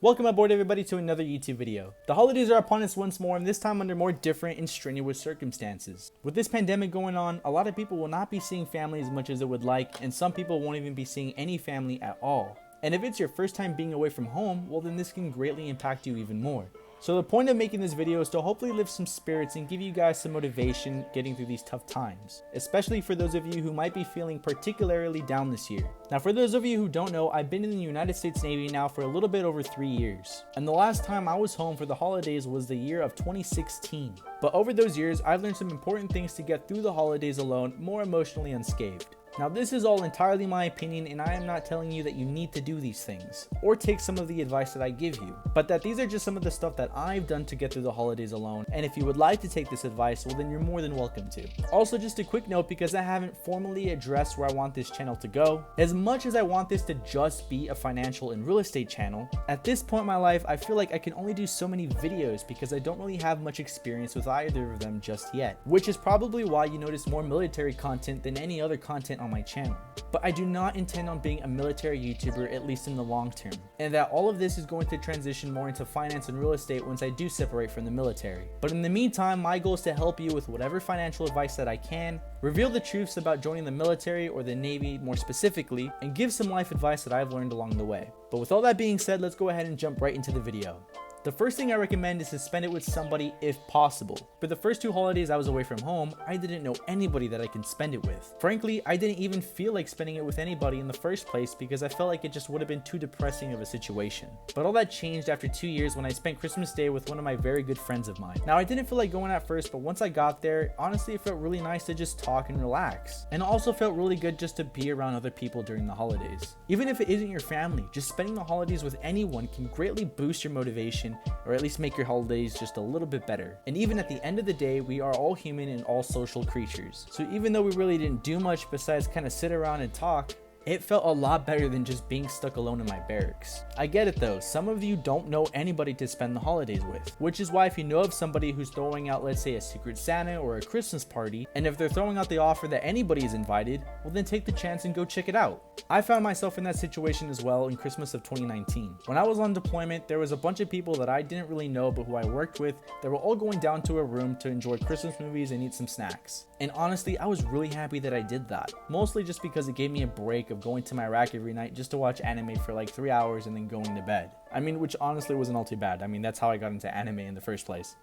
Welcome aboard everybody to another YouTube video. The holidays are upon us once more, and this time under more different and strenuous circumstances. With this pandemic going on, a lot of people will not be seeing family as much as it would like, and some people won't even be seeing any family at all. And if it's your first time being away from home, well then this can greatly impact you even more. So the point of making this video is to hopefully lift some spirits and give you guys some motivation getting through these tough times, especially for those of you who might be feeling particularly down this year. Now for those of you who don't know, I've been in the United States Navy now for a little bit over 3 years, and the last time I was home for the holidays was the year of 2016. But over those years, I've learned some important things to get through the holidays alone, more emotionally unscathed. Now this is all entirely my opinion, and I am not telling you that you need to do these things or take some of the advice that I give you, but that these are just some of the stuff that I've done to get through the holidays alone, and if you would like to take this advice, well then you're more than welcome to. Also, just a quick note, because I haven't formally addressed where I want this channel to go, as much as I want this to just be a financial and real estate channel, at this point in my life I feel like I can only do so many videos because I don't really have much experience with either of them just yet, which is probably why you notice more military content than any other content on my channel. But I do not intend on being a military YouTuber, at least in the long term, and that all of this is going to transition more into finance and real estate once I do separate from the military. But in the meantime, my goal is to help you with whatever financial advice that I can, reveal the truths about joining the military or the Navy more specifically, and give some life advice that I've learned along the way. But with all that being said, let's go ahead and jump right into the video. The first thing I recommend is to spend it with somebody if possible. For the first 2 holidays I was away from home, I didn't know anybody that I could spend it with. Frankly, I didn't even feel like spending it with anybody in the first place because I felt like it just would have been too depressing of a situation. But all that changed after 2 years when I spent Christmas Day with one of my very good friends of mine. Now I didn't feel like going at first, but once I got there, honestly it felt really nice to just talk and relax. And it also felt really good just to be around other people during the holidays. Even if it isn't your family, just spending the holidays with anyone can greatly boost your motivation, or at least make your holidays just a little bit better. And even at the end of the day, we are all human and all social creatures. So even though we really didn't do much besides kind of sit around and talk, it felt a lot better than just being stuck alone in my barracks. I get it though, some of you don't know anybody to spend the holidays with, which is why if you know of somebody who's throwing out, let's say, a Secret Santa or a Christmas party, and if they're throwing out the offer that anybody is invited, well then take the chance and go check it out. I found myself in that situation as well in Christmas of 2019. When I was on deployment, there was a bunch of people that I didn't really know but who I worked with that were all going down to a room to enjoy Christmas movies and eat some snacks. And honestly, I was really happy that I did that, mostly just because it gave me a break of going to my rack every night just to watch anime for like 3 hours and then going to bed. I mean, which honestly wasn't all too bad. I mean, that's how I got into anime in the first place.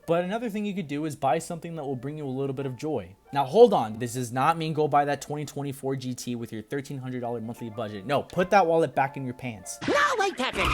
But another thing you could do is buy something that will bring you a little bit of joy. Now hold on, this does not mean go buy that 2024 GT with your $1,300 monthly budget. No, put that wallet back in your pants. No, wait, Patrick!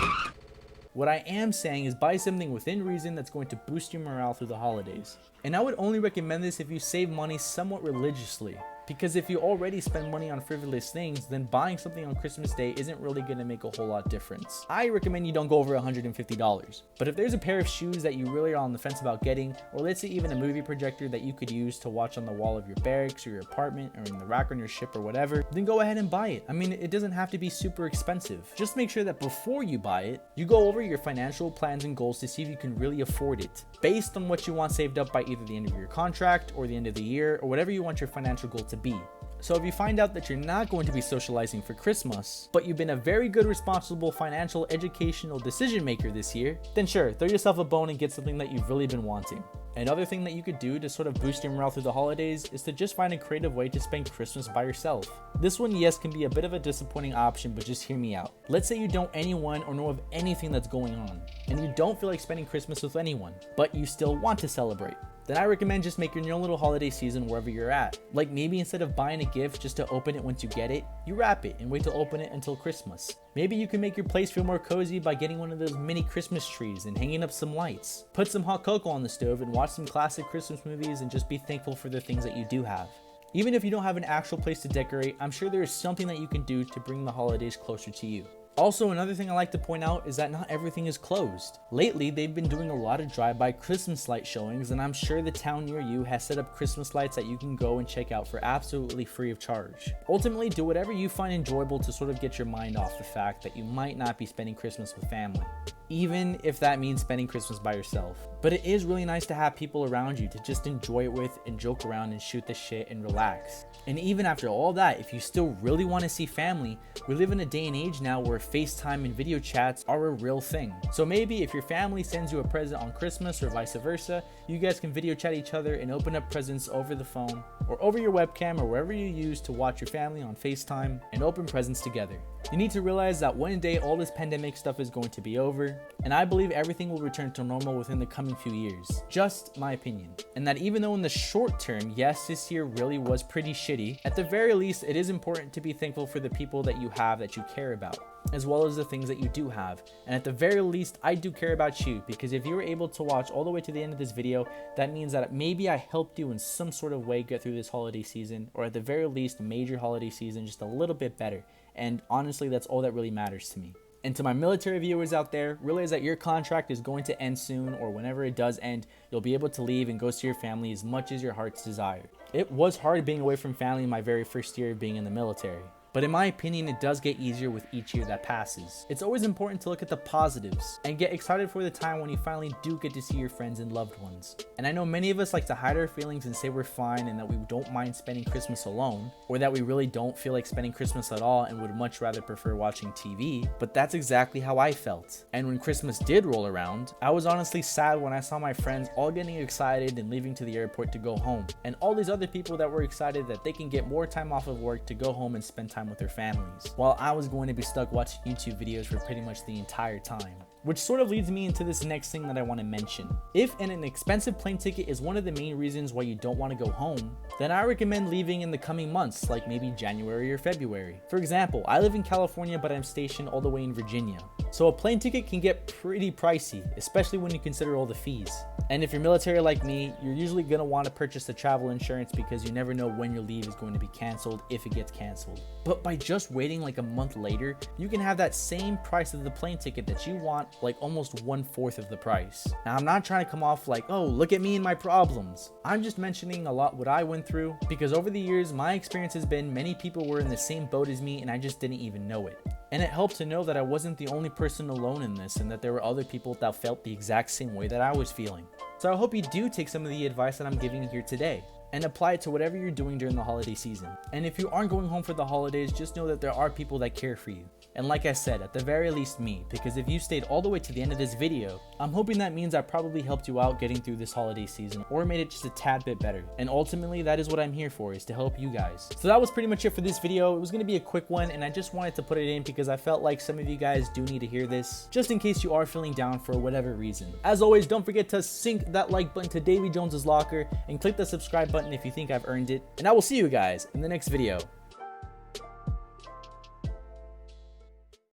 What I am saying is buy something within reason that's going to boost your morale through the holidays. And I would only recommend this if you save money somewhat religiously. Because if you already spend money on frivolous things, then buying something on Christmas Day isn't really going to make a whole lot of difference. I recommend you don't go over $150. But if there's a pair of shoes that you really are on the fence about getting, or let's say even a movie projector that you could use to watch on the wall of your barracks or your apartment or in the rack on your ship or whatever, then go ahead and buy it. I mean, it doesn't have to be super expensive. Just make sure that before you buy it, you go over your financial plans and goals to see if you can really afford it, based on what you want saved up by either the end of your contract or the end of the year or whatever you want your financial goal to be. So if you find out that you're not going to be socializing for Christmas, but you've been a very good, responsible, financial, educational decision maker this year, then sure, throw yourself a bone and get something that you've really been wanting. Another thing that you could do to sort of boost your morale through the holidays is to just find a creative way to spend Christmas by yourself. This one, yes, can be a bit of a disappointing option, but just hear me out. Let's say you don't anyone or know of anything that's going on, and you don't feel like spending Christmas with anyone, but you still want to celebrate. Then I recommend just making your own little holiday season wherever you're at. Like maybe instead of buying a gift just to open it once you get it, you wrap it and wait to open it until Christmas. Maybe you can make your place feel more cozy by getting one of those mini Christmas trees and hanging up some lights. Put some hot cocoa on the stove and watch some classic Christmas movies and just be thankful for the things that you do have. Even if you don't have an actual place to decorate, I'm sure there is something that you can do to bring the holidays closer to you. Also, another thing I like to point out is that not everything is closed. Lately, they've been doing a lot of drive-by Christmas light showings, and I'm sure the town near you has set up Christmas lights that you can go and check out for absolutely free of charge. Ultimately, do whatever you find enjoyable to sort of get your mind off the fact that you might not be spending Christmas with family. even if that means spending Christmas by yourself. But it is really nice to have people around you to just enjoy it with and joke around and shoot the shit and relax. And even after all that, if you still really want to see family, we live in a day and age now where FaceTime and video chats are a real thing. So maybe if your family sends you a present on Christmas or vice versa, you guys can video chat each other and open up presents over the phone or over your webcam or wherever you use to watch your family on FaceTime and open presents together. You need to realize that one day all this pandemic stuff is going to be over, and I believe everything will return to normal within the coming few years. Just my opinion. And that even though in the short term, yes, this year really was pretty shitty, at the very least, it is important to be thankful for the people that you have that you care about, as well as the things that you do have. And at the very least, I do care about you, because if you were able to watch all the way to the end of this video, that means that maybe I helped you in some sort of way get through this holiday season, or at the very least made your holiday season just a little bit better. And honestly, that's all that really matters to me. And to my military viewers out there, realize that your contract is going to end soon, or whenever it does end, you'll be able to leave and go see your family as much as your heart's desire. It was hard being away from family in my very first year of being in the military, but in my opinion, it does get easier with each year that passes. It's always important to look at the positives and get excited for the time when you finally do get to see your friends and loved ones. And I know many of us like to hide our feelings and say we're fine and that we don't mind spending Christmas alone, or that we really don't feel like spending Christmas at all and would much rather prefer watching TV, but that's exactly how I felt. And when Christmas did roll around, I was honestly sad when I saw my friends all getting excited and leaving to the airport to go home, and all these other people that were excited that they can get more time off of work to go home and spend time with their families, while I was going to be stuck watching YouTube videos for pretty much the entire time. Which sort of leads me into this next thing that I want to mention. If an expensive plane ticket is one of the main reasons why you don't want to go home, then I recommend leaving in the coming months, like maybe January or February. For example, I live in California, but I'm stationed all the way in Virginia. So a plane ticket can get pretty pricey, especially when you consider all the fees. And if you're military like me, you're usually going to want to purchase the travel insurance because you never know when your leave is going to be canceled, if it gets canceled. But by just waiting like a month later, you can have that same price of the plane ticket that you want, like almost 1/4 of the price. Now, I'm not trying to come off like, oh, look at me and my problems. I'm just mentioning a lot what I went through, because over the years, my experience has been many people were in the same boat as me and I just didn't even know it. And it helped to know that I wasn't the only person alone in this, and that there were other people that felt the exact same way that I was feeling. So I hope you do take some of the advice that I'm giving here today and apply it to whatever you're doing during the holiday season. And if you aren't going home for the holidays, just know that there are people that care for you. And like I said, at the very least me, because if you stayed all the way to the end of this video, I'm hoping that means I probably helped you out getting through this holiday season, or made it just a tad bit better. And ultimately, that is what I'm here for, is to help you guys. So that was pretty much it for this video. It was gonna be a quick one, and I just wanted to put it in because I felt like some of you guys do need to hear this, just in case you are feeling down for whatever reason. As always, don't forget to sink that like button to Davy Jones's locker and click the subscribe button if you think I've earned it. And I will see you guys in the next video.